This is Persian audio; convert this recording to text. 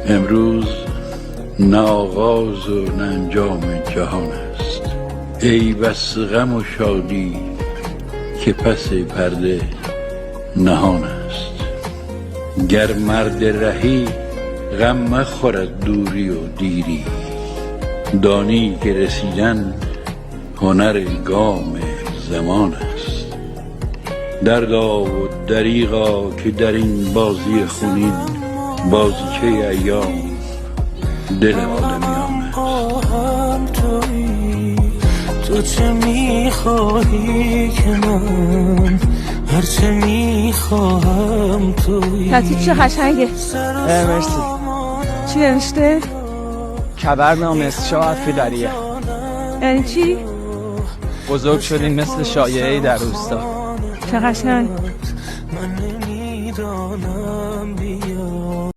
امروز نه آغاز و نه انجام جهان است. ای بس غم و شادی که پس پرده نهان است. گر مرد رهی غم مخورد دوری و دیری، دانی که رسیدن هنر گام زمان است. دردا و دریغا که در این بازی خونین، بازیچه ایام دل آدمیان است. تو چه میخواهی که من هرچه میخواهم تویی. تطیب چه قشنگه. مرسی. چی نوشته؟ کبرنامه استشاعت فیدریه. یعنی چی؟ بزرگ شدیم مثل شایعه‌ای در روستا. چه قشنگ. من نمیدانم